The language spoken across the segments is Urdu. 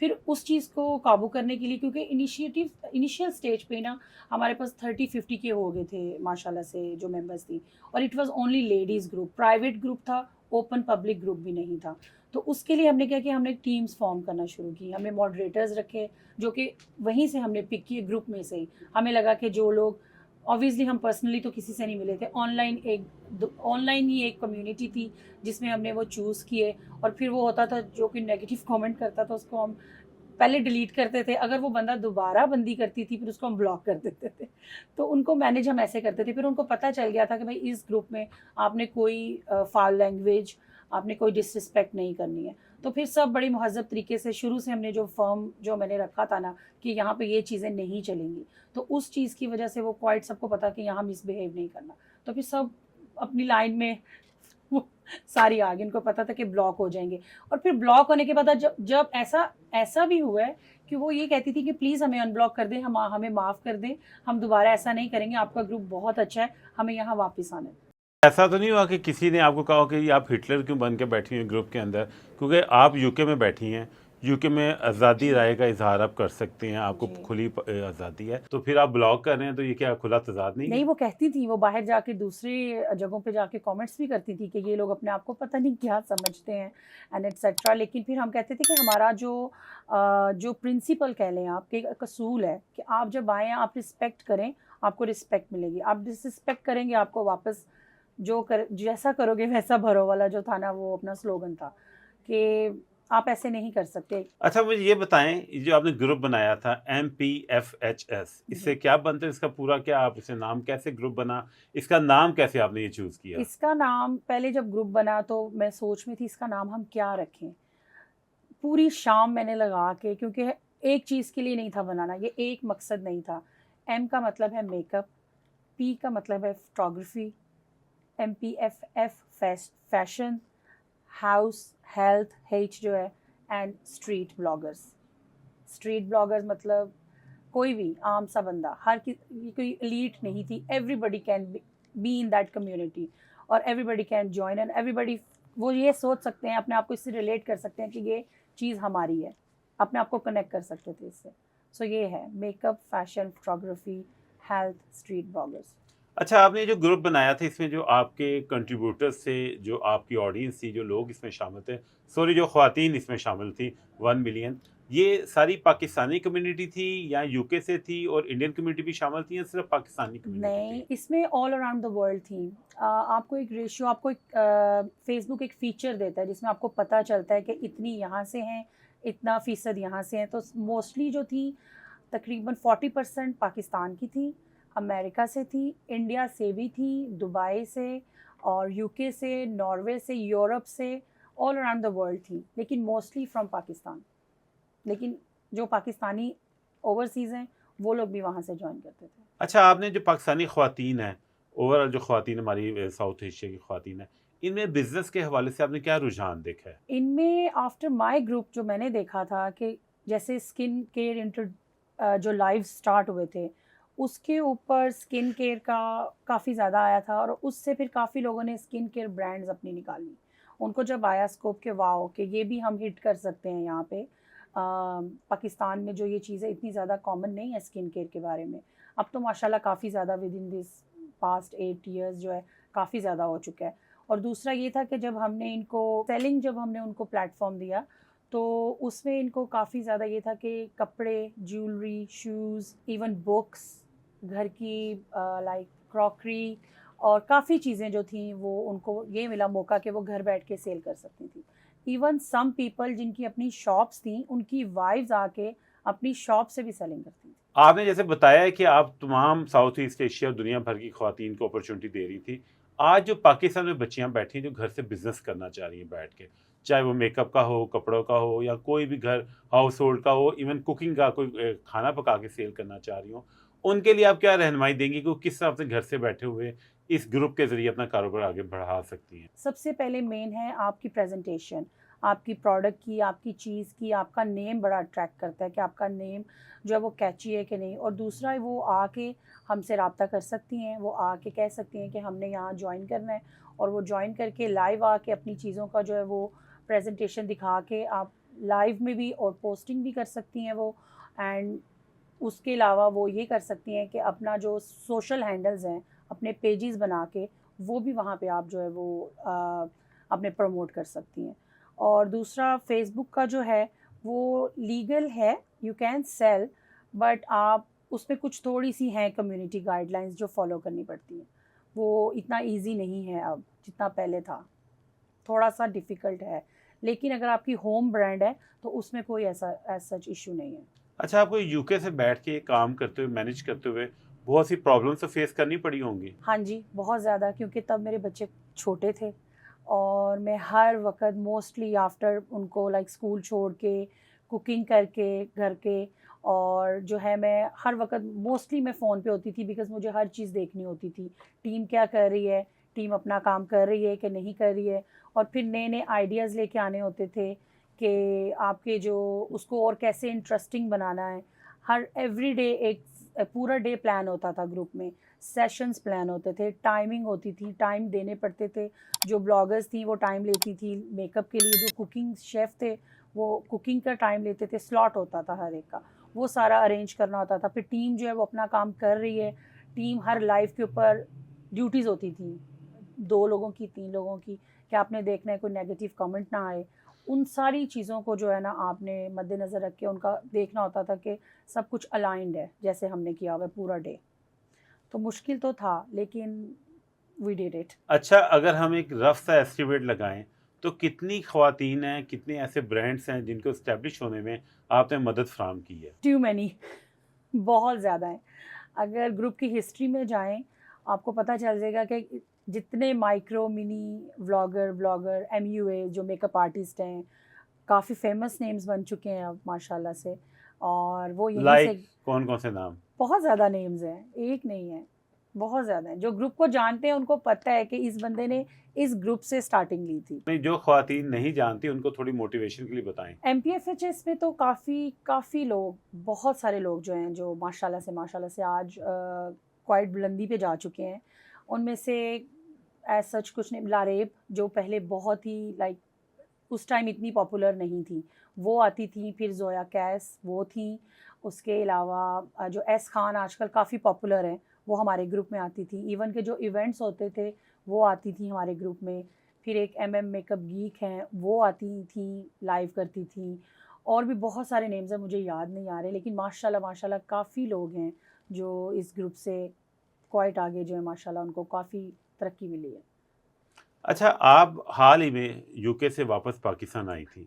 پھر اس چیز کو قابو کرنے کے لیے، کیونکہ انیشیل سٹیج پہ نا ہمارے پاس 30-50 کے ہو گئے تھے ماشاء اللہ سے جو ممبرس تھی، اور it was only ladies group, private group تھا، اوپن پبلک گروپ بھی نہیں تھا. تو اس کے لیے ہم نے کیا کہ ہم نے ٹیمز فارم کرنا شروع کی، ہم نے ماڈریٹرز رکھے جو کہ وہیں سے ہم نے پک کیے گروپ میں سے ہی. ہمیں لگا کہ جو لوگ آبویسلی ہم پرسنلی تو کسی سے نہیں ملے تھے، آن لائن ہی ایک کمیونٹی تھی جس میں ہم نے وہ چوز کیے. اور پھر وہ ہوتا تھا جو کہ نیگیٹو کامنٹ کرتا تھا اس کو ہم پہلے ڈیلیٹ کرتے تھے، اگر وہ بندہ دوبارہ بندی کرتی تھی پھر اس کو ہم بلاک کر دیتے تھے. تو ان کو مینیج ہم ایسے کرتے تھے. پھر ان کو پتہ چل گیا تھا کہ بھائی اس گروپ میں آپ نے کوئی فاؤل لینگویج، آپ نے کوئی ڈس رسپیکٹ نہیں کرنی ہے. تو پھر سب بڑی مہذب طریقے سے شروع سے ہم نے جو فرم جو میں نے رکھا تھا نا کہ یہاں پہ یہ چیزیں نہیں چلیں گی، تو اس چیز کی وجہ سے وہ کوائٹ سب کو پتا کہ یہاں مس بہیو نہیں کرنا. تو پھر سب اپنی لائن میں ساری آگے، ان کو پتا تھا کہ بلاک ہو جائیں گے. اور پھر بلاک ہونے کے بعد جب ایسا بھی ہوا ہے کہ وہ یہ کہتی تھی کہ پلیز ہمیں ان بلاک کر دیں، ہمیں معاف کر دیں، ہم دوبارہ ایسا نہیں کریں گے، آپ کا گروپ بہت اچھا ہے، ہمیں یہاں واپس آنا ہے. ایسا تو نہیں ہوا کہ کسی نے آپ کو کہا کہ آپ ہٹلر کیوں بن کے بیٹھی ہیں گروپ کے اندر؟ کیونکہ آپ یو کے میں بیٹھی ہیں، یو کے میں آزادی رائے کا اظہار آپ کر سکتے ہیں، آپ کو کھلی آزادی ہے، تو پھر آپ بلاک کر رہے ہیں تو یہ کیا کھلا تضاد نہیں ہے؟ نہیں، وہ کہتی تھی، وہ باہر جا کے دوسری جگہوں پہ جا کے کامنٹس بھی کرتی تھی کہ یہ لوگ اپنے آپ کو پتہ نہیں کیا سمجھتے ہیں اینڈ ایٹسیٹرا. لیکن پھر ہم کہتے تھے کہ ہمارا جو پرنسپل کہہ لیں آپ کے ایک اصول ہے کہ آپ جب آئیں آپ رسپیکٹ کریں، آپ کو رسپیکٹ ملے گی. آپ ڈس رسپیکٹ کریں گے آپ کو واپس جیسا کرو گے ویسا بھرو والا جو تھا نا، وہ اپنا سلوگن تھا کہ آپ ایسے نہیں کر سکتے. اچھا مجھے یہ بتائیں، جو آپ نے گروپ بنایا تھا MPFHS، اس سے کیا بنتا ہے؟ اس کا پورا کیا، آپ اسے نام کیسے گروپ بنا، اس کا نام کیسے آپ نے یہ چوز کیا؟ اس کا نام پہلے جب گروپ بنا تو میں سوچ میں تھی اس کا نام ہم کیا رکھیں. پوری شام میں نے لگا کے، کیونکہ ایک چیز کے لیے نہیں تھا بنانا، یہ ایک مقصد نہیں تھا. M کا مطلب ہے میک اپ، P کا مطلب ہے photography, MPFF fashion, house, health, H جو ہے، and street bloggers. Street bloggers مطلب کوئی بھی عام سا بندہ، کوئی ایلیٹ نہیں تھی. Everybody can be in that community, اور everybody can join, and everybody وہ یہ سوچ سکتے ہیں، اپنے آپ کو اس سے ریلیٹ کر سکتے ہیں کہ یہ چیز ہماری ہے، اپنے آپ کو کنیکٹ کر سکتے تھے اس سے. سو یہ ہے makeup, fashion, photography, health, street bloggers. اچھا آپ نے جو گروپ بنایا تھا اس میں جو آپ کے کنٹریبیوٹرز تھے، جو آپ کی آڈینس تھی، جو لوگ اس میں شامل تھے، جو خواتین اس میں شامل تھی 1 ملین، یہ ساری پاکستانی کمیونٹی تھی یا یو کے سے تھی، اور انڈین کمیونٹی بھی شامل تھی یا صرف پاکستانی کمیونٹی؟ نہیں، اس میں آل اراؤنڈ دا ورلڈ تھی. آپ کو ایک ریشیو، آپ کو ایک فیس بک ایک فیچر دیتا ہے جس میں آپ کو پتہ چلتا ہے کہ اتنی یہاں سے ہیں، اتنا فیصد یہاں سے ہیں. تو موسٹلی جو تھی تقریباً 40% پاکستان کی تھی، امریکہ سے تھی، انڈیا سے بھی تھی، دبئی سے، اور یو کے سے، ناروے سے، یورپ سے، آل اراؤنڈ دا ورلڈ تھی، لیکن موسٹلی فرام پاکستان. لیکن جو پاکستانی اوورسیز ہیں وہ لوگ بھی وہاں سے جوائن کرتے تھے. اچھا آپ نے جو پاکستانی خواتین ہیں، اوور آل جو خواتین ہماری ساؤتھ ایشیا کی خواتین ہیں، ان میں بزنس کے حوالے سے آپ نے کیا رجحان دیکھا ہے؟ ان میں آفٹر مائی گروپ جو میں نے دیکھا تھا کہ جیسے اسکن کیئر جو لائیو اسٹارٹ ہوئے تھے، اس کے اوپر اسکن کیئر کا کافی زیادہ آیا تھا، اور اس سے پھر کافی لوگوں نے اسکن کیئر برانڈز اپنی نکالی. ان کو جب آیا اسکوپ کہ واؤ کہ یہ بھی ہم ہٹ کر سکتے ہیں یہاں پہ. پاکستان میں جو یہ چیزیں اتنی زیادہ کامن نہیں ہے اسکن کیئر کے بارے میں، اب تو ماشاءاللہ کافی زیادہ with in this past 8 years جو ہے کافی زیادہ ہو چکا ہے. اور دوسرا یہ تھا کہ جب ہم نے ان کو سیلنگ، جب ہم نے ان کو پلیٹ فارم دیا تو اس میں ان کو کافی زیادہ یہ تھا کہ کپڑے، جیولری، شوز، ایون بکس، گھر کی لائک کراکری، اور کافی چیزیں جو تھیں وہ ان کو یہ ملا موقع کہ وہ گھر بیٹھ کے سیل کر سکتی تھیں. ایون سم پیپل جن کی اپنی شاپس تھیں، ان کی وائفز آ کے اپنی شاپ سے بھی سیلنگ کرتی تھیں. آپ نے جیسے بتایا ہے کہ آپ تمام ساؤتھ ایسٹ ایشیا اور دنیا بھر کی خواتین کو اپرچونٹی دے رہی تھی. آج جو پاکستان میں بچیاں بیٹھی ہیں جو گھر سے بزنس کرنا چاہ رہی ہیں بیٹھ کے، چاہے وہ میک اپ کا ہو، کپڑوں کا ہو، یا کوئی بھی گھر ہاؤس ہولڈ کا ہو، ایون کوکنگ کا، کوئی کھانا پکا کے سیل کرنا چاہ رہی ہوں، ان کے لیے آپ کیا رہنمائی دیں گی کہ وہ کس طرح اپنے گھر سے بیٹھے ہوئے اس گروپ کے ذریعے اپنا کاروبار آگے بڑھا سکتی ہیں؟ سب سے پہلے مین ہے آپ کی پریزنٹیشن، آپ کی پروڈکٹ کی، آپ کی چیز کی. آپ کا نیم بڑا اٹریکٹ کرتا ہے کہ آپ کا نیم جو ہے وہ کیچی ہے کہ نہیں. اور دوسرا وہ آ کے ہم سے رابطہ کر سکتی ہیں، وہ آ کے کہہ سکتی ہیں کہ ہم نے یہاں جوائن کرنا ہے، اور وہ جوائن کر کے لائیو آ کے اپنی چیزوں کا جو ہے وہ پریزنٹیشن دکھا کے آپ لائیو میں بھی اور پوسٹنگ بھی کر سکتی ہیں وہ، اینڈ اس کے علاوہ وہ یہ کر سکتی ہیں کہ اپنا جو سوشل ہینڈلز ہیں اپنے پیجز بنا کے وہ بھی وہاں پہ آپ جو ہے وہ اپنے پروموٹ کر سکتی ہیں. اور دوسرا فیس بک کا جو ہے وہ لیگل ہے، یو کین سیل، بٹ آپ اس پہ کچھ تھوڑی سی ہیں کمیونٹی گائیڈ لائنس جو فالو کرنی پڑتی ہیں. وہ اتنا ایزی نہیں ہے اب جتنا پہلے تھا، تھوڑا سا ڈیفیکلٹ ہے، لیکن اگر آپ کی ہوم برانڈ ہے تو اس میں کوئی ایسا ایز سچ ایشو نہیں ہے. اچھا، آپ کو یو کے سے بیٹھ کے کام کرتے ہوئے مینیج کرتے ہوئے بہت سی پرابلمس تو فیس کرنی پڑی ہوں گی. ہاں جی، بہت زیادہ، کیونکہ تب میرے بچے چھوٹے تھے اور میں ہر وقت موسٹلی آفٹر ان کو لائک اسکول چھوڑ کے کوکنگ کر کے گھر کے، اور جو ہے میں ہر وقت موسٹلی میں فون پہ ہوتی تھی بیکاز مجھے ہر چیز دیکھنی ہوتی تھی، ٹیم کیا کر رہی ہے، ٹیم اپنا کام کر رہی ہے کہ نہیں کر رہی ہے، اور پھر نئے نئے آئیڈیاز لے کے آنے ہوتے تھے کہ آپ کے جو اس کو اور کیسے انٹرسٹنگ بنانا ہے. ہر ایوری ڈے ایک پورا ڈے پلان ہوتا تھا گروپ میں، سیشنز پلان ہوتے تھے، ٹائمنگ ہوتی تھی، ٹائم دینے پڑتے تھے. جو بلاگرز تھیں وہ ٹائم لیتی تھی میک اپ کے لیے، جو کوکنگ شیف تھے وہ کوکنگ کا ٹائم لیتے تھے، سلاٹ ہوتا تھا ہر ایک کا، وہ سارا ارینج کرنا ہوتا تھا. پھر ٹیم جو ہے وہ اپنا کام کر رہی ہے، ٹیم ہر لائف کے اوپر ڈیوٹیز ہوتی تھیں 2 لوگوں کی 3 لوگوں کی، کہ آپ نے دیکھنا ہے کوئی نیگیٹو کمنٹ نہ آئے. ان ساری چیزوں کو جو ہے نا آپ نے مد نظر رکھ کے ان کا دیکھنا ہوتا تھا کہ سب کچھ الائنڈ ہے جیسے ہم نے کیا ہوا ہے پورا ڈے. تو مشکل تو تھا لیکن وی ڈیڈ اٹ. اچھا، اگر ہم ایک رف سا ایسٹیمیٹ لگائیں تو کتنی خواتین ہیں، کتنے ایسے برانڈس ہیں جن کو اسٹیبلش ہونے میں آپ نے مدد فراہم کی ہے؟ ٹیو مینی، بہت زیادہ ہیں. اگر گروپ کی ہسٹری میں جائیں آپ کو پتہ چل جائے گا کہ جتنے micro mini blogger M U A جو میک اپ آرٹسٹ ہیں، کافی فیمس نیمز بن چکے ہیں اب ماشاءاللہ سے، اور وہ یہیں سے لائک کون سے نام؟ بہت زیادہ نیمز ہیں، ایک نہیں ہے، بہت زیادہ ہیں. جو گروپ کو جانتے ہیں ان کو پتہ ہے کہ اس بندے نے اس گروپ سے سٹارٹنگ لی تھی. نہیں، جو خواتین نہیں جانتی ان کو تھوڑی موٹیویشن کے لیے بتائیں. M P F H S میں تو کافی لوگ، بہت سارے لوگ جو ہیں جو ماشاءاللہ سے آج کوائٹ بلندی پہ جا چکے ہیں. ان میں سے ایز سچ کچھ نہیں، لاریب جو پہلے بہت ہی لائک اس ٹائم اتنی پاپولر نہیں تھی، وہ آتی تھیں. پھر زویا کیس وہ تھیں. اس کے علاوہ جو ایس خان آج کل کافی پاپولر ہیں وہ ہمارے گروپ میں آتی تھی. ایون کہ جو ایونٹس ہوتے تھے وہ آتی تھیں ہمارے گروپ میں. پھر ایک ایم میک اپ گیک ہیں وہ آتی تھیں، لائیو کرتی تھیں. اور بھی بہت سارے نیمز ہیں مجھے یاد نہیں آ رہے، لیکن ماشاءاللہ کافی لوگ ہیں جو اس گروپ سے کوائٹ آگے جو ہے ماشاءاللہ ان کو کافی ترقی ملی ہے. اچھا، آپ حال ہی میں یو کے سے واپس پاکستان آئی تھی،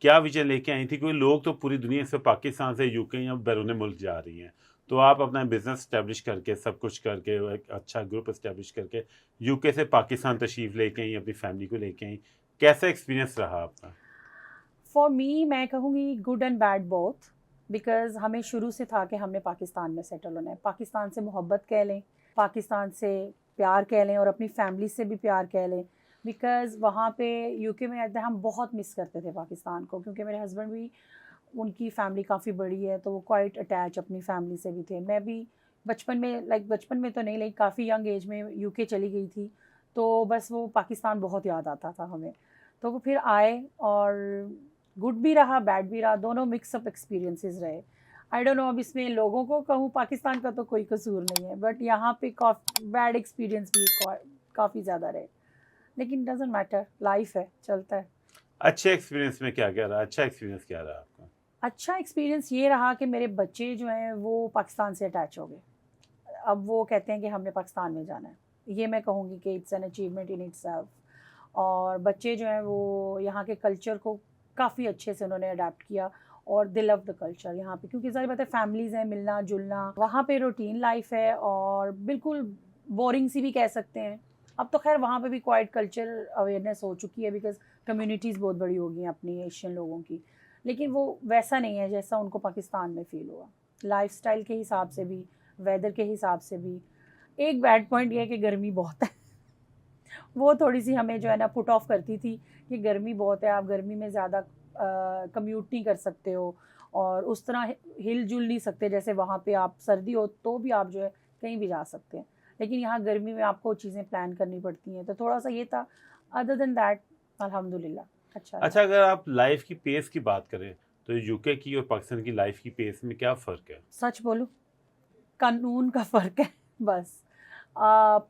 کیا وجہ لے کے آئی تھی؟ کوئی لوگ تو پوری دنیا سے پاکستان سے یو کے یا بیرون ملک جا رہی ہیں، تو آپ اپنا بزنس اسٹیبلش کر کے سب کچھ کر کے ایک اچھا گروپ اسٹیبلش کر کے یو کے سے پاکستان تشریف لے کے آئیں، اپنی فیملی کو لے کے آئیں. کیسا ایکسپیرینس رہا آپ کا؟ فار می میں کہوں گی good and bad both, because ہمیں شروع سے تھا کہ ہم نے پاکستان میں سیٹل ہونا ہے. پاکستان سے محبت کہہ لیں، پاکستان سے پیار کہہ لیں، اور اپنی فیملی سے بھی پیار کہہ لیں، بیکاز وہاں پہ یو کے میں ہم بہت مس کرتے تھے پاکستان کو، کیونکہ میرے ہسبینڈ بھی، ان کی فیملی کافی بڑی ہے تو وہ کوائٹ اٹیچ اپنی فیملی سے بھی تھے. میں بھی بچپن میں تو نہیں، لیکن کافی ینگ ایج میں یو کے چلی گئی تھی، تو بس وہ پاکستان بہت یاد آتا تھا ہمیں. تو وہ پھر آئے اور گڈ بھی رہا بیڈ بھی رہا، دونوں مکس اپ ایکسپیرینسز رہے. آئی ڈونٹ نو اب اس میں لوگوں کو کہوں پاکستان کا تو کوئی قصور نہیں ہے، بٹ یہاں پہ بیڈ ایکسپیرینس بھی کافی زیادہ رہے، لیکن ڈزنٹ میٹر، لائف ہے، چلتا ہے. اچھے ایکسپیرینس میں کیا رہا؟ اچھا ایکسپیرینس کیا رہا آپ کا؟ اچھا ایکسپیرینس یہ رہا کہ میرے بچے جو ہیں وہ پاکستان سے اٹیچ ہو گئے. اب وہ کہتے ہیں کہ ہم نے پاکستان میں جانا ہے. یہ میں کہوں گی کہ it's an achievement in itself. اور بچے جو ہیں وہ یہاں کے کلچر کو کافی اچھے سے انہوں نے اڈیپٹ کیا، اور دے لو دا کلچر یہاں پہ، کیونکہ ظاہر بات ہے فیملیز ہیں، ملنا جلنا، وہاں پہ روٹین لائف ہے اور بالکل بورنگ سی بھی کہہ سکتے ہیں. اب تو خیر وہاں پہ بھی کوائٹ کلچر اویئرنیس ہو چکی ہے، بیکاز کمیونٹیز بہت بڑی ہو گئی ہیں اپنی ایشین لوگوں کی، لیکن وہ ویسا نہیں ہے جیسا ان کو پاکستان میں فیل ہوا. لائف سٹائل کے حساب سے بھی، ویدر کے حساب سے بھی. ایک بیڈ پوائنٹ یہ ہے کہ گرمی بہت ہے، وہ تھوڑی سی ہمیں جو ہے نا پٹ آف کرتی تھی کہ گرمی بہت ہے، آپ گرمی میں زیادہ کمیوٹ نہیں کر سکتے ہو، اور اس طرح ہل جل نہیں سکتے جیسے وہاں پہ آپ سردی ہو تو بھی آپ جو ہے کہیں بھی جا سکتے ہیں، لیکن یہاں گرمی میں آپ کو چیزیں پلان کرنی پڑتی ہیں. تو تھوڑا سا یہ تھا. ادر دین دیٹ الحمدللہ. اچھا اچھا اگر آپ لائف کی پیس کی بات کریں تو یو کے کی اور پاکستان کی لائف کی پیس میں کیا فرق ہے؟ سچ بولوں قانون کا فرق ہے بس.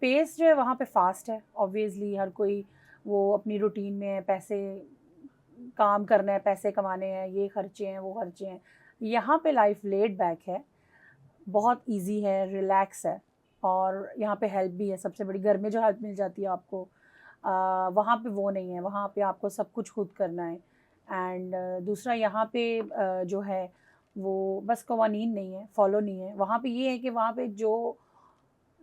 پیس جو ہے وہاں پہ فاسٹ ہے آبویسلی. ہر کوئی وہ اپنی روٹین میں ہے, پیسے کام کرنا ہے, پیسے کمانے ہیں, یہ خرچے ہیں وہ خرچے ہیں. یہاں پہ لائف لیڈ بیک ہے, بہت ایزی ہے, ریلیکس ہے, اور یہاں پہ ہیلپ بھی ہے. سب سے بڑی گھر میں جو ہیلپ مل جاتی ہے آپ کو, وہاں پہ وہ نہیں ہے. وہاں پہ آپ کو سب کچھ خود کرنا ہے. اینڈ دوسرا یہاں پہ جو ہے وہ بس قوانین نہیں ہے, فالو نہیں ہے. وہاں پہ یہ ہے کہ وہاں پہ جو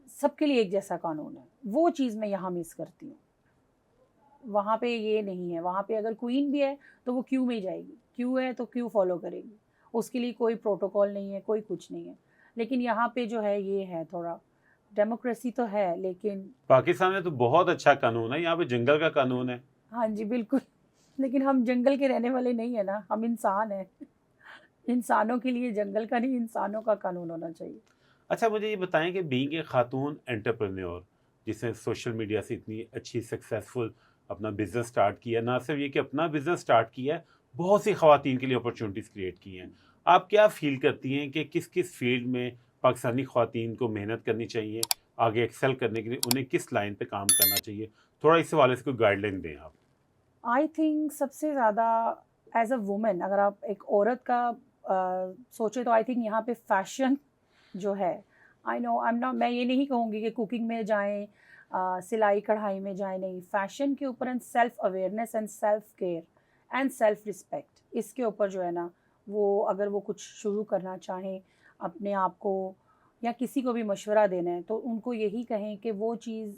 سب کے لیے ایک جیسا قانون ہے, وہ چیز میں یہاں مس کرتی ہوں. وہاں پہ یہ نہیں ہے. وہاں پہ اگر کوئین بھی ہے تو وہ کیوں میں ہی جائے گی, کیوں ہے تو کیوں فالو کرے گی, اس کے لیے کوئی پروٹوکول نہیں ہے, کوئی کچھ نہیں ہے. لیکن یہاں پہ جو ہے یہ ہے تھوڑا ڈیموکریسی تو ہے, لیکن پاکستان میں تو بہت اچھا قانون ہے, یہاں پہ جنگل کا قانون ہے. ہاں جی بالکل, لیکن ہم جنگل کے رہنے والے نہیں ہیں نا, ہم انسان ہیں. انسانوں کے لیے جنگل کا نہیں, انسانوں کا قانون ہونا چاہیے. اچھا مجھے یہ بتائیں کہ بینگ ایک خاتون انٹرپرینیور جس نے سوشل میڈیا سے اتنی اچھی سکسیزفل اپنا بزنس سٹارٹ کیا, نہ صرف یہ کہ اپنا بزنس سٹارٹ کیا ہے, بہت سی خواتین کے لیے اپرچونٹیز کریٹ کی ہیں. آپ کیا فیل کرتی ہیں کہ کس کس فیلڈ میں پاکستانی خواتین کو محنت کرنی چاہیے, آگے ایکسل کرنے کے لیے انہیں کس لائن پہ کام کرنا چاہیے؟ تھوڑا اس حوالے سے کوئی گائیڈ لائن دیں آپ. آئی تھنک سب سے زیادہ ایز اے وومن اگر آپ ایک عورت کا سوچے تو آئی تھنک یہاں پہ فیشن جو ہے, آئی نو آئی ایم ناٹ, میں یہ نہیں کہوں گی کہ کوکنگ میں جائیں, سلائی کڑھائی میں جائیں, نہیں. فیشن کے اوپر and self awareness and self care and self respect, اس کے اوپر جو ہے نا وہ اگر وہ کچھ شروع کرنا چاہیں اپنے آپ کو یا کسی کو بھی مشورہ دینا ہے تو ان کو یہی کہیں کہ وہ چیز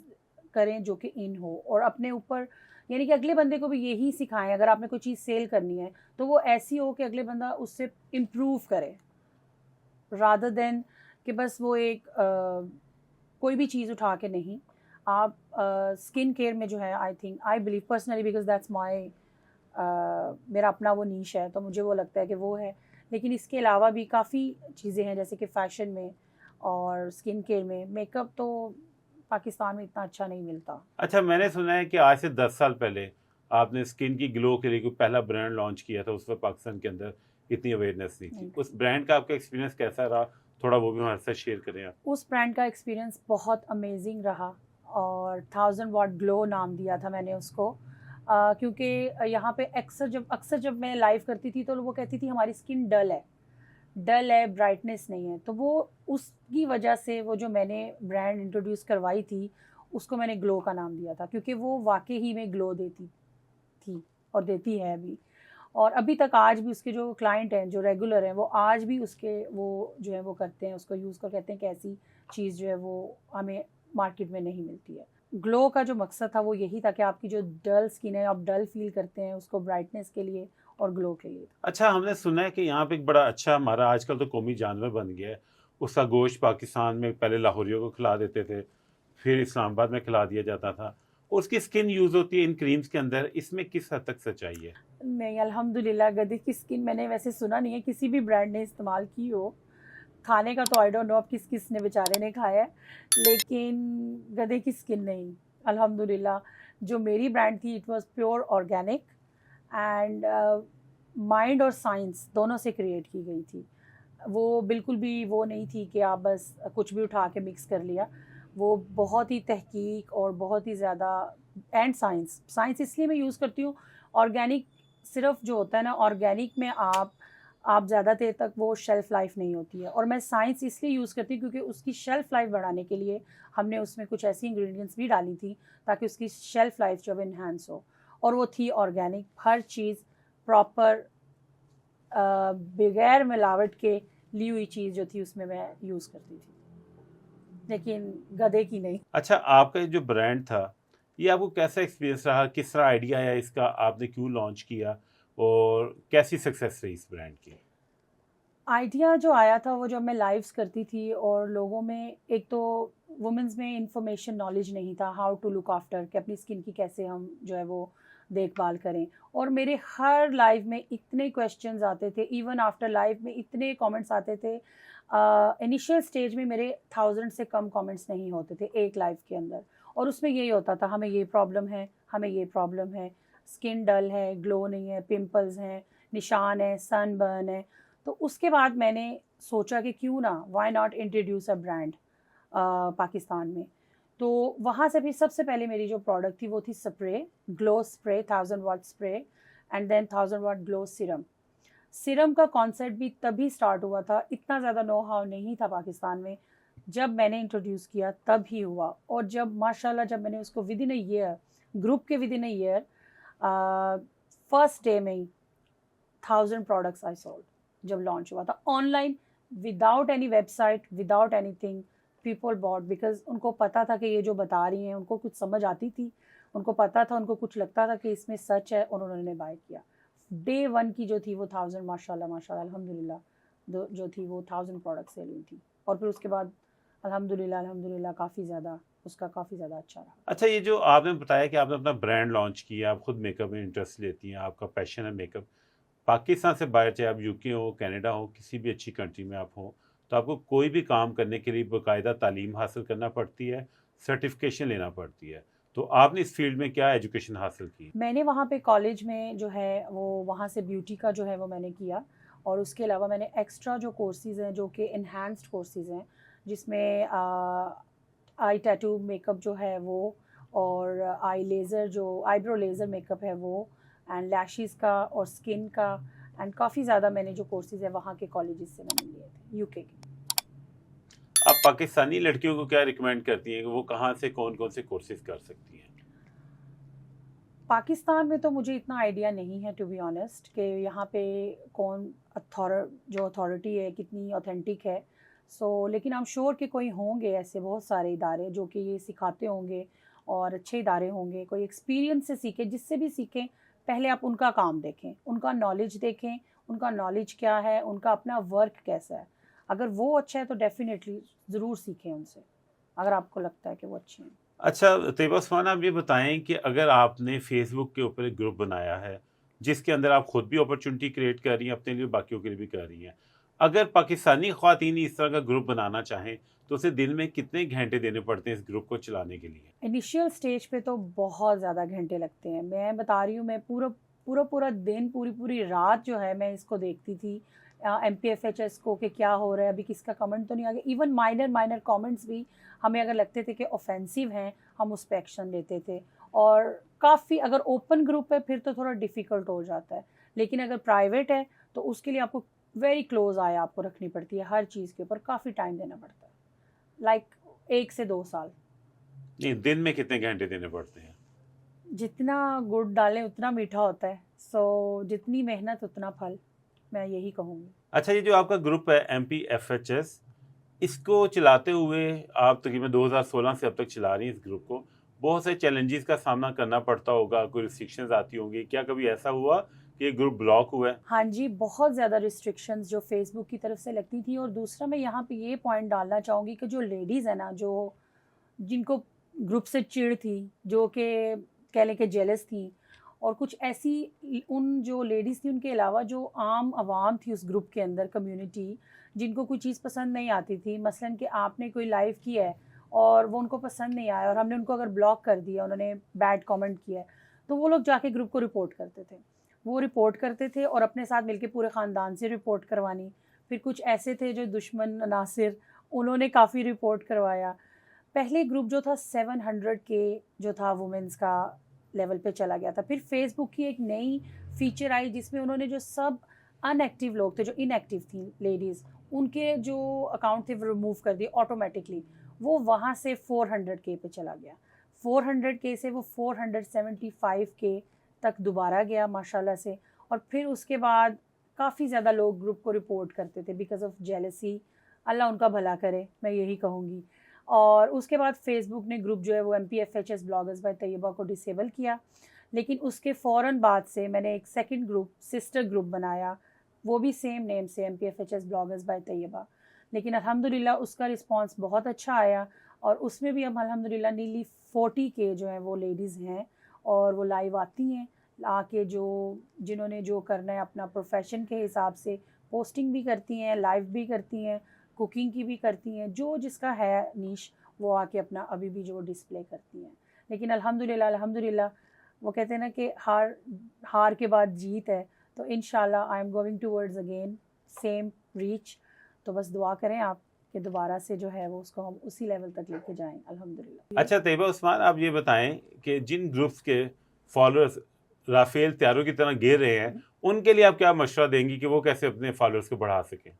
کریں جو کہ ان ہو, اور اپنے اوپر یعنی کہ اگلے بندے کو بھی یہی سکھائیں. اگر آپ نے کوئی چیز سیل کرنی ہے تو وہ ایسی ہو کہ اگلے بندہ اس سے امپروو کرے, رادر دین کہ بس وہ ایک کوئی بھی چیز اٹھا کے نہیں. آپ اسکن کیئر میں جو ہے I think I believe personally because that's my میرا اپنا وہ نیش ہے, تو مجھے وہ لگتا ہے کہ وہ ہے. لیکن اس کے علاوہ بھی کافی چیزیں ہیں جیسے کہ فیشن میں اور اسکن کیئر میں. میک اپ تو پاکستان میں اتنا اچھا نہیں ملتا. اچھا میں نے سنا ہے کہ آج سے 10 سال پہلے آپ نے اسکن کی گلو کے لیے کوئی پہلا برانڈ لانچ کیا تھا, اس وقت پاکستان کے اندر اتنی اویئرنیس نہیں تھی. اس برانڈ کا آپ کا ایکسپیرینس کیسا رہا, تھوڑا وہ بھی ہمارے ساتھ شیئر کریں آپ. اس برانڈ کا ایکسپیرینس بہت امیزنگ رہا, اور 1000 واٹ گلو نام دیا تھا میں نے اس کو, کیونکہ یہاں پہ اکثر جب میں لائیو کرتی تھی تو وہ کہتی تھی ہماری اسکن ڈل ہے, برائٹنیس نہیں ہے. تو وہ اس کی وجہ سے وہ جو میں نے برانڈ انٹروڈیوس کروائی تھی اس کو میں نے گلو کا نام دیا تھا, کیونکہ وہ واقعی ہی میں گلو دیتی تھی اور دیتی ہے ابھی. اور ابھی تک آج بھی اس کے جو کلائنٹ ہیں جو ریگولر ہیں وہ آج بھی اس کے وہ جو ہے وہ کرتے ہیں, اس کو یوز کر, کہتے ہیں کہ ایسی چیز جو ہے وہ ہمیں مارکیٹ میں نہیں ملتی ہے. گلو کا جو مقصد تھا وہ یہی تھا کہ آپ کی جو ڈل اسکن ہے, آپ ڈل فیل کرتے ہیں, اس کو برائٹنس کے لیے اور گلو کے لیے. اچھا ہم نے سنا ہے کہ یہاں پہ ایک بڑا اچھا ہمارا آج کل تو قومی جانور بن گیا ہے, اس کا گوشت پاکستان میں پہلے لاہوریوں کو کھلا دیتے تھے, پھر اسلام آباد میں کھلا دیا جاتا تھا, اس کی اسکن یوز ہوتی ہے ان کریمز کے اندر, اس میں کس حد تک سچائی ہے؟ نہیں الحمدللہ گدھے کی اسکن میں نے ویسے سنا نہیں ہے کسی بھی برانڈ نے استعمال کی ہو. کھانے کا تو آئی ڈونٹ نو اب کس نے بیچارے نے کھایا ہے, لیکن گدھے کی اسکن نہیں الحمدللہ. جو میری برانڈ تھی it was pure organic and mind اور سائنس دونوں سے کریٹ کی گئی تھی. وہ بالکل بھی وہ نہیں تھی کہ آپ بس کچھ بھی اٹھا کے مکس کر لیا. وہ بہت ہی تحقیق اور بہت ہی زیادہ اینڈ سائنس اس لیے میں یوز کرتی ہوں. آرگینک صرف جو ہوتا ہے نا, آرگینک میں آپ زیادہ دیر تک وہ شیلف لائف نہیں ہوتی ہے, اور میں سائنس اس لیے یوز کرتی ہوں کیونکہ اس کی شیلف لائف بڑھانے کے لیے ہم نے اس میں کچھ ایسی انگریڈینٹس بھی ڈالی تھی تاکہ اس کی شیلف لائف جو ہے انہینس ہو, اور وہ تھی آرگینک. ہر چیز پراپر بغیر ملاوٹ کے لی ہوئی چیز جو تھی اس میں یوز کرتی تھی, لیکن گدھے کی نہیں. اچھا آپ کا جو برانڈ تھا یہ آپ کو کیسا ایکسپیرینس رہا, کس طرح آئیڈیا آیا اس کا, آپ نے کیوں لانچ کیا, اور کیسی سکسیس رہی اس برانڈ کی؟ آئیڈیا جو آیا تھا وہ جب میں لائیوز کرتی تھی اور لوگوں میں ایک تو وومنز میں انفارمیشن نالج نہیں تھا, ہاؤ ٹو لک آفٹر, کہ اپنی اسکن کی کیسے ہم جو ہے وہ دیکھ بھال کریں. اور میرے ہر لائیو میں اتنے کویشچنز آتے تھے, ایون آفٹر لائیو میں اتنے کامنٹس آتے تھے. انیشیل سٹیج میں میرے 1000 سے کم کامنٹس نہیں ہوتے تھے ایک لائیو کے اندر, اور اس میں یہی ہوتا تھا ہمیں یہ پرابلم ہے, ہمیں یہ پرابلم ہے, اسکن ڈل ہے, گلو نہیں ہے, پمپلز ہیں, نشان ہے, سن برن ہے. تو اس کے بعد میں نے سوچا کہ کیوں نہ, why not introduce a brand Pakistan میں. تو وہاں سے بھی سب سے پہلے میری جو پروڈکٹ تھی وہ تھی spray, glow spray, 1000 watt spray, and then 1000 watt glow serum. Serum کا کانسیپٹ بھی تبھی اسٹارٹ ہوا تھا, اتنا زیادہ نو ہاؤ نہیں تھا پاکستان میں, جب میں نے انٹروڈیوس کیا تب ہی ہوا. اور جب ماشاء اللہ جب میں نے اس کو within a year, group کے within a year, first day میں ہی 1000 پروڈکٹس آئی سولڈ. جب لانچ ہوا تھا online, without any website, without anything, people bought, because ان کو پتہ تھا کہ یہ جو بتا رہی ہیں ان کو کچھ سمجھ آتی تھی, ان کو پتہ تھا, ان کو کچھ لگتا تھا کہ اس میں سچ ہے, اور انہوں نے بائی کیا. ڈے 1 کی جو تھی وہ 1000 ماشاء اللہ الحمدللہ جو تھی وہ 1000 پروڈکٹ سیل ہوئی تھی. اور پھر اس کے بعد الحمدللہ کافی زیادہ اچھا رہا. اچھا, یہ جو آپ نے بتایا کہ آپ نے اپنا برانڈ لانچ کیا, آپ خود میک اپ میں انٹرسٹ لیتی ہیں, آپ کا پیشن ہے میک اپ, پاکستان سے باہر چاہے آپ یو کے ہو, کینیڈا ہو, کسی بھی اچھی کنٹری میں آپ ہوں, تو آپ کو کوئی بھی کام کرنے کے لیے باقاعدہ تعلیم حاصل کرنا پڑتی ہے, سرٹیفکیشن لینا پڑتی ہے. تو آپ نے اس فیلڈ میں کیا ایجوکیشن حاصل کی؟ میں نے وہاں پہ کالج میں جو ہے وہ وہاں سے بیوٹی کا جو ہے وہ میں نے کیا, اور اس کے علاوہ میں نے ایکسٹرا جو کورسز ہیں جو کہ انہینسڈ کورسز ہیں, جس میں آئی ٹیٹو میک اپ جو ہے وہ, اور آئی لیزر جو آئی برو لیزر میک اپ ہے وہ, اینڈ لیشز کا اور اسکن کا, اینڈ کافی زیادہ میں نے جو کورسز ہیں وہاں کے کالجز سے میں نے لیے تھے, یو کے کے. آپ پاکستانی لڑکیوں کو کیا ریکمینڈ کرتی ہیں کہ وہ کہاں سے کون کون سے کورسز کر سکتی ہیں؟ پاکستان میں تو مجھے اتنا آئیڈیا نہیں ہے ٹو بی آنیسٹ کہ یہاں پہ کون جو اتھارٹی ہے کتنی اوتھینٹک ہے. سو لیکن I'm شیور کہ کوئی ہوں گے ایسے بہت سارے ادارے جو کہ یہ سکھاتے ہوں گے, اور اچھے ادارے ہوں گے. کوئی ایکسپیرینس سے سیکھے, جس سے بھی سیکھیں, پہلے آپ ان کا کام دیکھیں, ان کا نالج دیکھیں, ان کا نالج کیا ہے, ان کا اپنا ورک کیسا ہے. اگر وہ اچھا ہے تو ڈیفینیٹلی ضرور سیکھیں ان سے, اگر آپ کو لگتا ہے کہ وہ اچھے ہیں. اچھا طیبہ عثمان, آپ یہ بتائیں کہ اگر آپ نے فیس بک کے اوپر ایک گروپ بنایا ہے جس کے اندر آپ خود بھی اپرچونٹی کریٹ کر رہی ہیں اپنے لیے, باقیوں کے لیے بھی کر رہی ہیں, اگر پاکستانی خواتین اس طرح کا گروپ بنانا چاہیں تو اسے دن میں کتنے گھنٹے دینے پڑتے ہیں اس گروپ کو چلانے کے لیے؟ انیشیل سٹیج پہ تو بہت زیادہ گھنٹے لگتے ہیں. میں بتا رہی ہوں, میں پورا دن پوری رات جو ہے میں اس کو دیکھتی تھی, MPFHS کو کہ کیا ہو رہا ہے, ابھی کس کا کمنٹ تو نہیں آ گیا. ایون مائنر کامنٹس بھی ہمیں اگر لگتے تھے کہ اوفینسو ہیں, ہم اس پہ ایکشن لیتے تھے. اور کافی اگر اوپن گروپ ہے پھر تو تھوڑا ڈیفیکلٹ ہو جاتا ہے, لیکن اگر پرائیویٹ ہے تو اس کے لیے آپ کو ویری کلوز آئے آپ کو رکھنی پڑتی ہے, ہر چیز کے اوپر کافی ٹائم دینا پڑتا ہے, لائک 1 سے 2 سال. نہیں, دن میں کتنے گھنٹے دینے پڑتے ہیں؟ جتنا گڑ ڈالیں اتنا میٹھا ہوتا ہے, سو جتنی محنت اتنا پھل, میں یہی کہوں گی. اچھا, یہ جو آپ کا گروپ ہے MPFHS, اس کو چلاتے ہوئے آپ تقریباً 2016 سے اب تک چلا رہی ہیں اس گروپ کو, بہت سے چیلنجز کا سامنا کرنا پڑتا ہوگا, کوئی ریسٹرکشنز آتی ہوں گی, کیا کبھی ایسا ہوا کہ یہ گروپ بلاک ہوا ہے؟ ہاں جی, بہت زیادہ ریسٹرکشنز جو فیس بک کی طرف سے لگتی تھیں. اور دوسرا میں یہاں پہ یہ پوائنٹ ڈالنا چاہوں گی کہ جو لیڈیز ہیں نا, جو جن کو گروپ سے چڑ تھی, جو کہ کہہ لیں کہ جیلس تھیں, اور کچھ ایسی ان جو لیڈیز تھیں ان کے علاوہ جو عام عوام تھی اس گروپ کے اندر, کمیونٹی, جن کو کوئی چیز پسند نہیں آتی تھی, مثلاً کہ آپ نے کوئی لائیو کیا ہے اور وہ ان کو پسند نہیں آیا, اور ہم نے ان کو اگر بلاک کر دیا, انہوں نے بیڈ کامنٹ کیا ہے, تو وہ لوگ جا کے گروپ کو رپورٹ کرتے تھے. وہ رپورٹ کرتے تھے اور اپنے ساتھ مل کے پورے خاندان سے رپورٹ کروانی. پھر کچھ ایسے تھے جو دشمن عناصر, انہوں نے کافی رپورٹ کروایا. پہلے گروپ جو تھا 700 کے جو تھا وومنس کا لیول پہ چلا گیا تھا. پھر فیس بک کی ایک نئی فیچر آئی جس میں انہوں نے جو سب ان ایکٹیو لوگ تھے, جو ان ایکٹیو تھیں لیڈیز, ان کے جو اکاؤنٹ تھے وہ ریموو کر دیے آٹومیٹکلی. وہ وہاں سے 400K پہ چلا گیا. 400K سے وہ 475K تک دوبارہ گیا ماشاءاللہ سے. اور پھر اس کے بعد کافی زیادہ لوگ گروپ کو رپورٹ کرتے تھے بیکاز آف جیلسی. اللہ ان کا بھلا کرے, میں یہی کہوں گی. اور اس کے بعد فیس بک نے گروپ جو ہے وہ MPFHS بلاگرز بائی طیبہ کو ڈسیبل کیا. لیکن اس کے فوراً بعد سے میں نے ایک سیکنڈ گروپ, سسٹر گروپ بنایا, وہ بھی سیم نیم سے MPFHS بلاگرز بائی طیبہ. لیکن الحمدللہ اس کا رسپانس بہت اچھا آیا, اور اس میں بھی اب الحمدللہ نیلی 40K جو ہیں وہ لیڈیز ہیں, اور وہ لائیو آتی ہیں, آ کے جنہوں نے جو کرنا ہے اپنا پروفیشن کے حساب سے پوسٹنگ بھی کرتی ہیں, لائیو بھی کرتی ہیں, کوکنگ کی بھی کرتی ہیں, جو جس کا ہے نیش وہ آ کے اپنا ابھی بھی جو ڈسپلے کرتی ہیں. لیکن الحمدللہ وہ کہتے ہیں نا کہ ہار کے بعد جیت ہے. تو انشاءاللہ I am going towards again same reach. تو بس دعا کریں آپ کہ دوبارہ سے جو ہے وہ اس کو ہم اسی لیول تک لے کے جائیں الحمدللہ. اچھا طیبہ عثمان، آپ یہ بتائیں کہ جن گروپس کے فالوورز رافیل تیاروں کی طرح گر رہے ہیں، ان کے لیے آپ کیا مشورہ دیں گی کہ وہ کیسے اپنے فالوورز کو بڑھا سکیں؟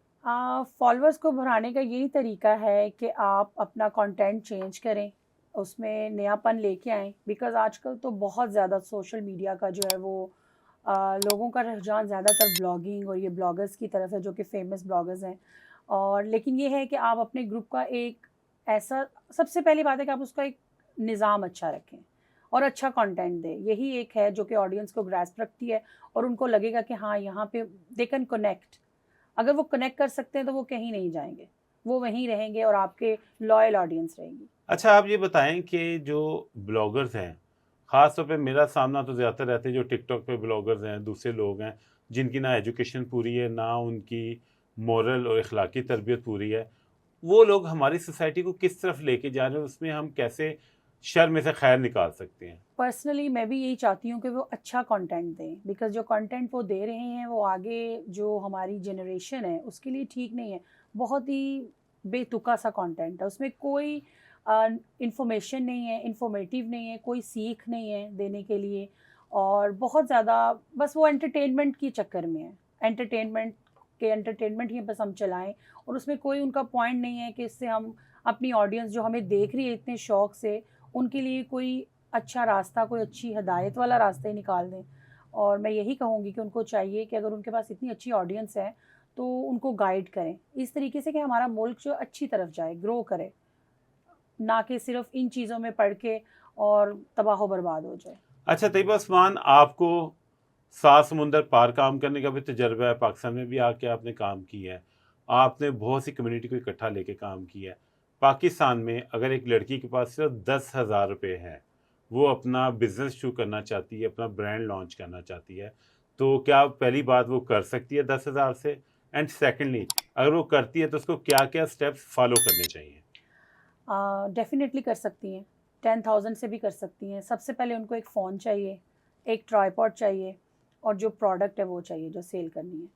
فالوورس کو بڑھانے کا یہی طریقہ ہے کہ آپ اپنا کنٹینٹ چینج کریں، اس میں نیا پن لے کے آئیں. بیکاز آج کل تو بہت زیادہ سوشل میڈیا کا جو ہے وہ لوگوں کا رجحان زیادہ تر بلاگنگ اور یہ بلاگرز کی طرف ہے جو کہ فیمس بلاگرز ہیں. اور لیکن یہ ہے کہ آپ اپنے گروپ کا ایک ایسا، سب سے پہلی بات ہے کہ آپ اس کا ایک نظام اچھا رکھیں اور اچھا کنٹینٹ دیں. یہی ایک ہے جو کہ آڈینس کو گراسپ رکھتی ہے اور ان کو لگے گا کہ ہاں یہاں پہ دے کین کنیکٹ. اگر وہ کنیکٹ کر سکتے ہیں تو وہ کہیں نہیں جائیں گے، وہ وہیں رہیں گے اور آپ کے لائل آڈینس رہیں گی. اچھا آپ یہ بتائیں کہ جو بلاگرز ہیں، خاص طور پہ میرا سامنا تو زیادہ رہتے ہیں جو ٹک ٹاک پہ بلاگرز ہیں، دوسرے لوگ ہیں جن کی نہ ایجوکیشن پوری ہے، نہ ان کی مورل اور اخلاقی تربیت پوری ہے. وہ لوگ ہماری سوسائٹی کو کس طرف لے کے جا رہے ہیں، اس میں ہم کیسے شر میں سے خیر نکال سکتے ہیں؟ پرسنلی میں بھی یہی چاہتی ہوں کہ وہ اچھا کنٹینٹ دیں. بیکاز جو کنٹینٹ وہ دے رہے ہیں وہ آگے جو ہماری جنریشن ہے اس کے لیے ٹھیک نہیں ہے. بہت ہی بے تکا سا کنٹینٹ ہے، اس میں کوئی انفارمیشن نہیں ہے، انفارمیٹیو نہیں ہے، کوئی سیکھ نہیں ہے دینے کے لیے. اور بہت زیادہ بس وہ انٹرٹینمنٹ کی چکر میں ہے، انٹرٹینمنٹ ہی بس ہم چلائیں اور اس میں کوئی ان کا پوائنٹ نہیں ہے کہ اس سے ہم اپنی آڈینس جو ہمیں دیکھ رہی ہے اتنے شوق سے، ان کے لیے کوئی اچھا راستہ، کوئی اچھی ہدایت والا راستہ ہی نکال دیں. اور میں یہی کہوں گی کہ ان کو چاہیے کہ اگر ان کے پاس اتنی اچھی آڈینس ہے تو ان کو گائیڈ کریں اس طریقے سے کہ ہمارا ملک جو اچھی طرف جائے، گرو کرے، نہ کہ صرف ان چیزوں میں پڑھ کے اور تباہ و برباد ہو جائے. اچھا طیبہ عثمان، آپ کو 7 سمندر پار کام کرنے کا بھی تجربہ ہے، پاکستان میں بھی آ کے آپ نے کام کیا ہے، آپ نے بہت سی کمیونٹی کو اکٹھا لے کے کام کیا ہے. پاکستان میں اگر ایک لڑکی کے پاس صرف 10,000 روپے ہے، وہ اپنا بزنس شروع کرنا چاہتی ہے، اپنا برانڈ لانچ کرنا چاہتی ہے، تو کیا پہلی بات وہ کر سکتی ہے 10,000 سے؟ اینڈ سیکنڈلی اگر وہ کرتی ہے تو اس کو کیا کیا سٹیپس فالو کرنے چاہیے؟ ڈیفینیٹلی کر سکتی ہیں، 10,000 سے بھی کر سکتی ہیں. سب سے پہلے ان کو ایک فون چاہیے، ایک ٹرائیپوڈ چاہیے اور جو پروڈکٹ ہے وہ چاہیے جو سیل کرنی ہے.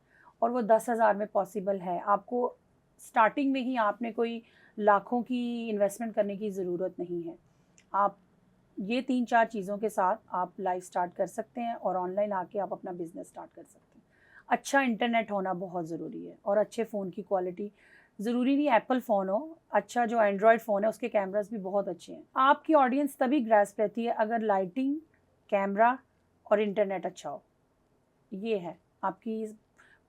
اور وہ 10,000 میں پاسبل ہے. آپ کو سٹارٹنگ میں ہی آپ نے کوئی لاکھوں کی انویسٹمنٹ کرنے کی ضرورت نہیں ہے. آپ یہ 3-4 چیزوں کے ساتھ آپ لائف سٹارٹ کر سکتے ہیں اور آن لائن آ کے آپ اپنا بزنس سٹارٹ کر سکتے ہیں. اچھا انٹرنیٹ ہونا بہت ضروری ہے اور اچھے فون کی کوالٹی. ضروری نہیں ایپل فون ہو، اچھا جو اینڈرائڈ فون ہے اس کے کیمراز بھی بہت اچھے ہیں. آپ کی آڈینس تبھی گراسپ رہتی ہے اگر لائٹنگ، کیمرہ اور انٹرنیٹ اچھا ہو. یہ ہے آپ کی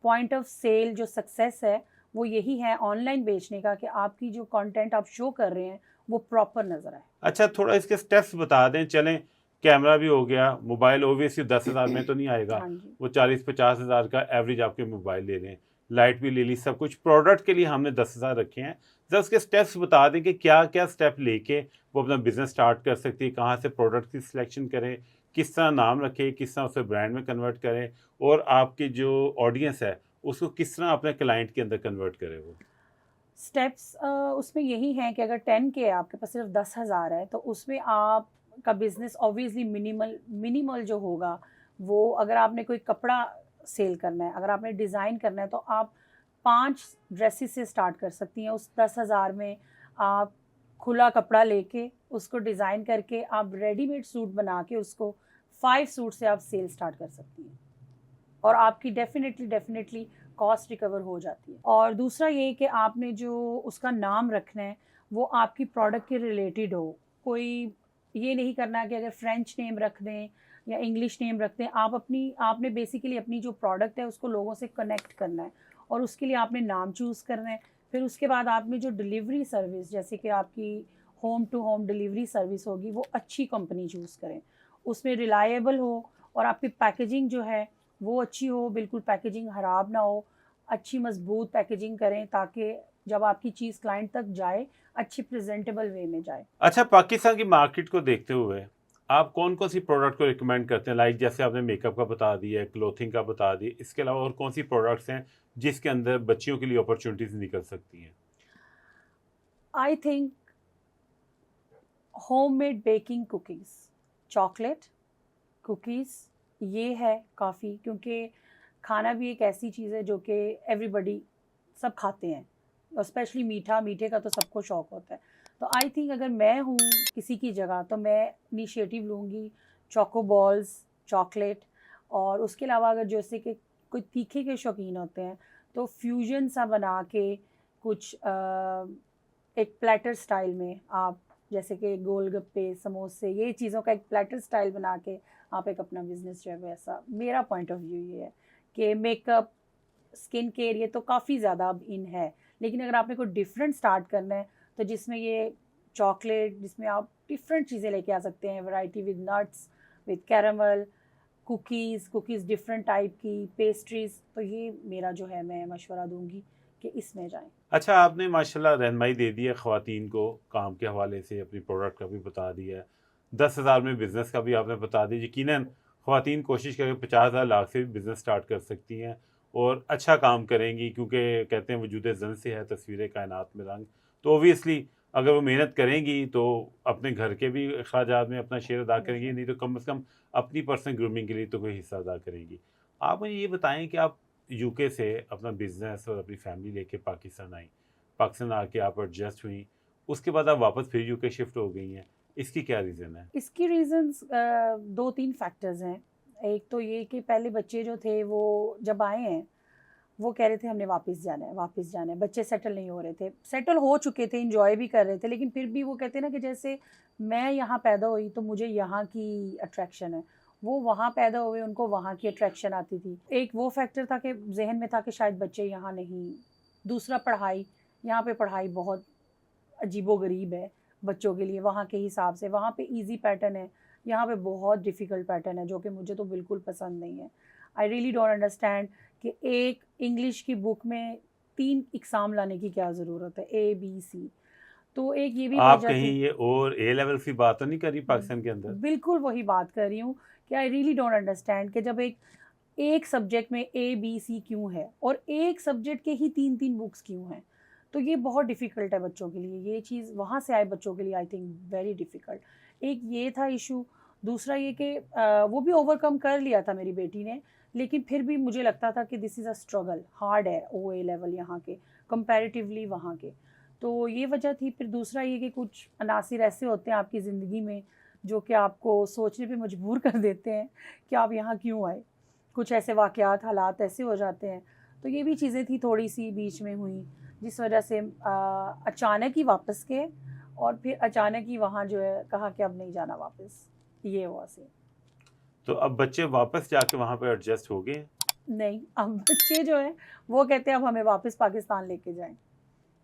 پوائنٹ آف سیل. جو سکسیس ہے وہ یہی ہے آن لائن بیچنے کا کہ آپ کی جو کنٹینٹ آپ شو کر رہے ہیں وہ پراپر نظر آئے. اچھا تھوڑا اس کے سٹیپس بتا دیں. چلیں کیمرہ بھی ہو گیا، موبائل اوبیسلی 10,000 میں تو نہیں آئے گا، ہاں جی. وہ 40-50 ہزار کا ایوریج آپ کے موبائل لے لیں، لائٹ بھی لے لی، سب کچھ پروڈکٹ کے لیے ہم نے 10,000 رکھے ہیں. ذرا اس کے سٹیپس بتا دیں کہ کیا کیا سٹیپ لے کے وہ اپنا بزنس سٹارٹ کر سکتی ہے، کہاں سے پروڈکٹ کی سلیکشن کریں، کس طرح نام رکھے، کس طرح اسے برانڈ میں کنورٹ کریں، اور آپ کی جو آڈینس ہے اس کو کس طرح اپنے کلائنٹ کے اندر کنورٹ کرے. وہ اسٹیپس اس میں یہی ہیں کہ اگر 10K آپ کے پاس صرف 10,000 ہے تو اس میں آپ کا بزنس آبویسلی منیمل جو ہوگا وہ، اگر آپ نے کوئی کپڑا سیل کرنا ہے، اگر آپ نے ڈیزائن کرنا ہے تو آپ 5 ڈریسز سے سٹارٹ کر سکتی ہیں. اس 10,000 میں آپ کھلا کپڑا لے کے اس کو ڈیزائن کر کے آپ ریڈی میڈ سوٹ بنا کے اس کو 5 سوٹ سے آپ سیل سٹارٹ کر سکتی ہیں اور آپ کی ڈیفینیٹلی کاسٹ ریکور ہو جاتی ہے. اور دوسرا یہ کہ آپ نے جو اس کا نام رکھنا ہے وہ آپ کی پروڈکٹ کے ریلیٹڈ ہو. کوئی یہ نہیں کرنا کہ اگر فرینچ نیم رکھ دیں یا انگلش نیم رکھ دیں. آپ نے بیسیکلی اپنی جو پروڈکٹ ہے اس کو لوگوں سے کنیکٹ کرنا ہے اور اس کے لیے آپ نے نام چوز کرنا ہے. پھر اس کے بعد آپ نے جو ڈلیوری سروس، جیسے کہ آپ کی home to home delivery service ہوگی، وہ اچھی کمپنی چوز کریں، اس میں ریلائبل ہو اور آپ کی پیکیجنگ جو ہے وہ اچھی ہو، بالکل پیکیجنگ خراب نہ ہو. اچھی مضبوط پیکیجنگ کریں تاکہ جب آپ کی چیز کلائنٹ تک جائے اچھی پریزنٹیبل وے میں جائے. اچھا پاکستان کی مارکیٹ کو دیکھتے ہوئے آپ کون کون سی پروڈکٹ کو ریکمینڈ کرتے ہیں؟ لائک جیسے آپ نے میک اپ کا بتا دیا ہے، کلوتھنگ کا بتا دیا، اس کے علاوہ اور کون سی پروڈکٹس ہیں جس کے اندر بچیوں کے لیے اپرچونیٹیز نکل سکتی ہیں؟ I think homemade baking cookings, chocolate cookies یہ ہے کافی، کیونکہ کھانا بھی ایک ایسی چیز ہے جو کہ ایوری بڈی سب کھاتے ہیں، اور اسپیشلی میٹھے کا تو سب کو شوق ہوتا ہے. تو آئی تھنک اگر میں ہوں کسی کی جگہ تو میں انیشیٹو لوں گی چوکو بالز، چاکلیٹ، اور اس کے علاوہ اگر جیسے کہ کوئی تیکھے کے شوقین ہوتے ہیں تو فیوژن سا بنا کے کچھ ایک پلیٹر سٹائل میں آپ جیسے کہ گول گپے، سموسے، یہ چیزوں کا ایک پلیٹر سٹائل بنا کے آپ ایک اپنا بزنس جو ہے ویسا، میرا پوائنٹ آف ویو یہ ہے کہ میک اپ، اسکن کیئر یہ تو کافی زیادہ اب ان ہے، لیکن اگر آپ نے کوئی ڈفرینٹ اسٹارٹ کرنا ہے تو جس میں یہ چاکلیٹ، جس میں آپ ڈفرینٹ چیزیں لے کے آ سکتے ہیں، variety with nuts, with caramel, cookies different type کی، پیسٹریز، تو یہ میرا جو ہے میں مشورہ دوں گی کہ اس میں جائیں. اچھا، آپ نے ماشاءاللہ رہنمائی دے دی ہے خواتین کو کام کے حوالے سے، اپنی پروڈکٹ کا بھی بتا دیا ہے، 10,000 میں بزنس کا بھی آپ نے بتا دی. یقیناً خواتین کوشش کریں 50,000 لاکھ سے بھی بزنس سٹارٹ کر سکتی ہیں اور اچھا کام کریں گی، کیونکہ کہتے ہیں وجود زن سے ہے تصویر کائنات میں رنگ. تو اوبویسلی اگر وہ محنت کریں گی تو اپنے گھر کے بھی اخراجات میں اپنا شیئر ادا کریں گی، نہیں تو کم از کم اپنی پرسنل گرومنگ کے لیے تو کوئی حصہ ادا کریں گی. آپ مجھے یہ بتائیں کہ آپ یو کے سے اپنا بزنس اور اپنی فیملی لے کے پاکستان آئیں، پاکستان آ کے آپ ایڈجسٹ ہوئیں، اس کے بعد آپ واپس پھر یو کے شفٹ ہو گئی ہیں، اس کی کیا ریزن ہے؟ اس کی ریزنز 2-3 فیکٹرز ہیں. ایک تو یہ کہ پہلے بچے جو تھے وہ جب آئے ہیں وہ کہہ رہے تھے ہم نے واپس جانا ہے. بچے سیٹل نہیں ہو رہے تھے، سیٹل ہو چکے تھے، انجوائے بھی کر رہے تھے، لیکن پھر بھی وہ کہتے ہیں نا کہ جیسے میں یہاں پیدا ہوئی تو مجھے یہاں کی اٹریکشن ہے، وہ وہاں پیدا ہوئے ان کو وہاں کی اٹریکشن آتی تھی. ایک وہ فیکٹر تھا کہ ذہن میں تھا کہ شاید بچے یہاں نہیں. دوسرا پڑھائی، یہاں پہ پڑھائی بہت عجیب و غریب ہے بچوں کے لیے وہاں کے حساب سے. وہاں پہ ایزی پیٹرن ہے، یہاں پہ بہت ڈیفیکلٹ پیٹرن ہے جو کہ مجھے تو بالکل پسند نہیں ہے. آئی ریئلی ڈونٹ انڈرسٹینڈ کہ ایک انگلش کی بک میں 3 اقسام لانے کی کیا ضرورت ہے، ABC. تو ایک یہ بھی آپ وجہ کہیں تھی. یہ اور اے لیول کی بات تو نہیں کر رہی پاکستان کے اندر؟ بالکل وہی بات کر رہی ہوں کہ آئی ریئلی ڈونٹ انڈرسٹینڈ کہ جب ایک سبجیکٹ میں ABC کیوں ہے اور ایک سبجیکٹ کے ہی 3 بکس کیوں ہیں. تو یہ بہت ڈیفیکلٹ ہے بچوں کے لیے، یہ چیز وہاں سے آئے بچوں کے لیے آئی تھنک ویری ڈیفیکلٹ. ایک یہ تھا ایشو. دوسرا یہ کہ وہ بھی اوور کم کر لیا تھا میری بیٹی نے، لیکن پھر بھی مجھے لگتا تھا کہ دس از اے اسٹرگل، ہارڈ ہے OA لیول یہاں کے کمپیریٹیولی وہاں کے. تو یہ وجہ تھی. پھر دوسرا یہ کہ کچھ عناصر ایسے ہوتے ہیں آپ کی زندگی میں جو کہ آپ کو سوچنے پہ مجبور کر دیتے ہیں کہ آپ یہاں کیوں آئے. کچھ ایسے واقعات، حالات ایسے ہو جاتے ہیں. تو یہ بھی چیزیں تھیں تھوڑی سی بیچ میں ہوئیں جس وجہ سے اچانک ہی واپس گئے، اور پھر اچانک ہی وہاں جو ہے کہا کہ اب نہیں جانا واپس. یہ ہوا سی. تو اب بچے واپس جا کے وہاں پہ ایڈجسٹ ہو گئے؟ نہیں، اب بچے جو ہیں وہ کہتے ہیں اب ہمیں واپس پاکستان لے کے جائیں.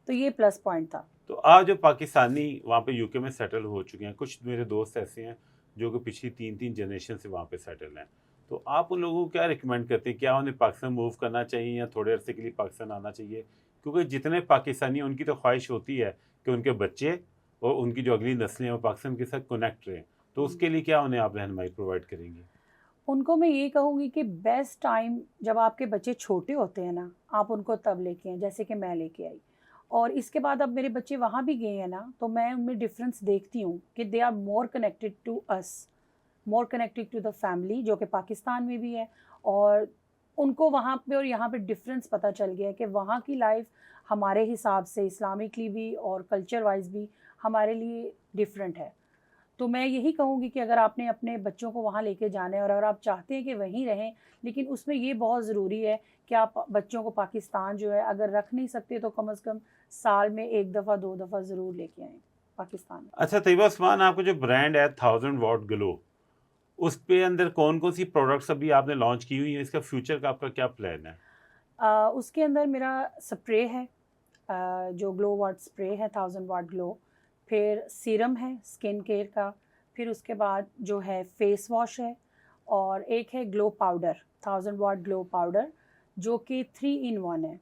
تو یہ پلس پوائنٹ تھا. تو آپ جو پاکستانی وہاں پہ یو کے میں سیٹل ہو چکے ہیں، کچھ میرے دوست ایسے ہیں جو کہ پچھلی 3 جنریشن سے وہاں پہ سیٹل ہیں، تو آپ ان لوگوں کو کیا ریکمینڈ کرتے ہیں؟ کیا انہیں پاکستان موو کرنا چاہیے یا تھوڑے عرصے کے لیے پاکستان آنا چاہیے؟ کیونکہ جتنے پاکستانی ان کی تو خواہش ہوتی ہے کہ ان کے بچے اور ان کی جو اگلی نسلیں ہیں وہ پاکستان کے ساتھ کنیکٹ رہیں. تو اس کے لیے کیا انہیں آپ رہنمائی پرووائڈ کریں گے؟ ان کو میں یہ کہوں گی کہ بیسٹ ٹائم جب آپ کے بچے چھوٹے ہوتے ہیں نا، آپ ان کو تب لے کے آئیں جیسے کہ میں لے کے آئی. اور اس کے بعد اب میرے بچے وہاں بھی گئے ہیں نا، تو میں ان میں ڈفرینس دیکھتی ہوں کہ they are more connected to us, more connected to the family جو کہ پاکستان میں بھی ہے. اور ان کو وہاں پہ اور یہاں پہ ڈفرینس پتہ چل گیا ہے کہ وہاں کی لائف ہمارے حساب سے اسلامکلی بھی اور کلچر وائز بھی ہمارے لیے ڈفرینٹ ہے. تو میں یہی کہوں گی کہ اگر آپ نے اپنے بچوں کو وہاں لے کے جانا ہے اور اگر آپ چاہتے ہیں کہ وہیں رہیں، لیکن اس میں یہ بہت ضروری ہے کہ آپ بچوں کو پاکستان جو ہے اگر رکھ نہیں سکتے تو کم از کم سال میں 1 دفعہ 2 دفعہ ضرور لے کے آئیں پاکستان. اچھا طیبہ عثمان، آپ کا جو برانڈ ہے 1000 واٹ گلو، اس پہ اندر کون کون سی پروڈکٹس ابھی آپ نے لانچ کی ہوئی ہیں؟ اس کا فیوچر کا آپ کا کیا پلان ہے؟ اس کے اندر میرا سپرے ہے جو گلو واٹ سپرے ہے 1000 واٹ گلو، پھر سیرم ہے اسکن کیئر کا، پھر اس کے بعد جو ہے فیس واش ہے، اور ایک ہے گلو پاؤڈر 1000 واٹ گلو پاؤڈر جو کہ 3 in 1 ہے،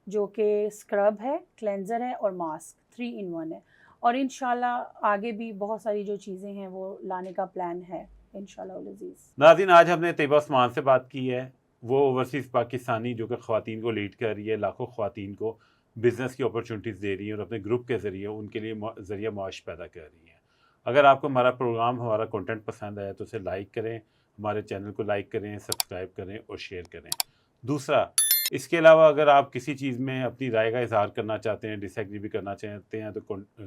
جو کہ اسکرب ہے، کلینزر ہے اور ماسک 3 in 1 ہے. اور انشاءاللہ آگے بھی بہت ساری جو چیزیں ہیں وہ لانے کا پلان ہے انشاءاللہ العزیز. ناظرین، آج ہم نے طیبہ عثمان سے بات کی ہے. وہ اوورسیز پاکستانی جو کہ خواتین کو لیڈ کر رہی ہے، لاکھوں خواتین کو بزنس کی اپرچونیٹیز دے رہی ہیں اور اپنے گروپ کے ذریعے ان کے لیے ذریعہ معاش پیدا کر رہی ہیں. اگر آپ کو ہمارا پروگرام، ہمارا کنٹینٹ پسند آیا تو اسے لائک کریں، ہمارے چینل کو لائک کریں، سبسکرائب کریں اور شیئر کریں۔ دوسرا، اس کے علاوہ اگر آپ کسی چیز میں اپنی رائے کا اظہار کرنا چاہتے ہیں، ڈس ایگری بھی کرنا چاہتے ہیں، تو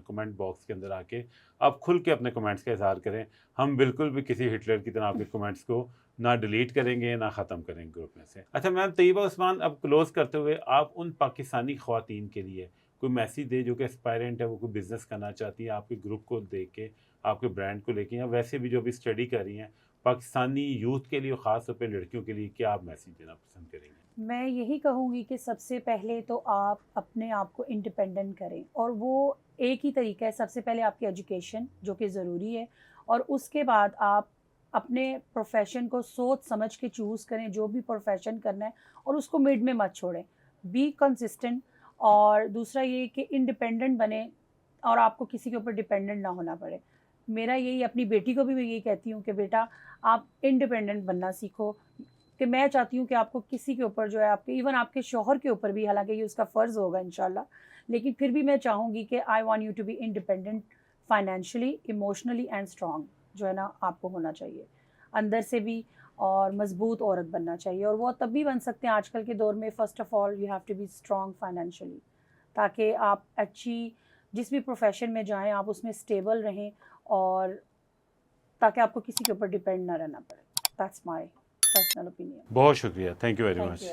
کمنٹ باکس کے اندر آ کے آپ کھل کے اپنے کمنٹس کا اظہار کریں۔ ہم بالکل بھی کسی ہٹلر کی طرح آپ کے کمنٹس کو نہ ڈیلیٹ کریں گے نہ ختم کریں گے گروپ میں سے۔ اچھا میم طیبہ عثمان، اب کلوز کرتے ہوئے آپ ان پاکستانی خواتین کے لیے کوئی میسیج دے جو کہ اسپائرنٹ ہے، وہ کوئی بزنس کرنا چاہتی ہیں آپ کے گروپ کو دیکھ کے، آپ کے برانڈ کو لے کے، یا ویسے بھی جو ابھی اسٹڈی کر رہی ہیں پاکستانی یوتھ کے لیے، خاص طور پہ لڑکیوں کے لیے، کیا آپ میسیج دینا پسند کریں گے؟ میں یہی کہوں گی کہ سب سے پہلے تو آپ اپنے آپ کو انڈیپینڈنٹ کریں، اور وہ ایک ہی طریقہ ہے، سب سے پہلے آپ کی ایجوکیشن جو کہ ضروری ہے، اور اس کے بعد آپ اپنے پروفیشن کو سوچ سمجھ کے چوز کریں، جو بھی پروفیشن کرنا ہے، اور اس کو مڈ میں مت چھوڑیں، بی کنسسٹنٹ۔ اور دوسرا یہ کہ انڈیپینڈنٹ بنیں اور آپ کو کسی کے اوپر ڈیپینڈنٹ نہ ہونا پڑے۔ میرا یہی، اپنی بیٹی کو بھی میں یہی کہتی ہوں کہ بیٹا آپ انڈیپینڈنٹ بننا سیکھو، کہ میں چاہتی ہوں کہ آپ کو کسی کے اوپر جو ہے، آپ کے ایون آپ کے شوہر کے اوپر بھی، حالانکہ یہ اس کا فرض ہوگا انشاءاللہ، لیکن پھر بھی میں چاہوں گی کہ I want you to be independent financially, emotionally and strong, جو ہے نا آپ کو ہونا چاہیے اندر سے بھی، اور مضبوط عورت بننا چاہیے، اور وہ تب بھی بن سکتے ہیں آج کل کے دور میں۔ First of all you have to be strong financially, تاکہ آپ اچھی جس بھی پروفیشن میں جائیں آپ اس میں اسٹیبل رہیں، اور تاکہ آپ کو کسی کے اوپر ڈیپینڈ نہ رہنا پڑے۔ That's my personal opinion. بہت شکریہ، thank you very thank much. You.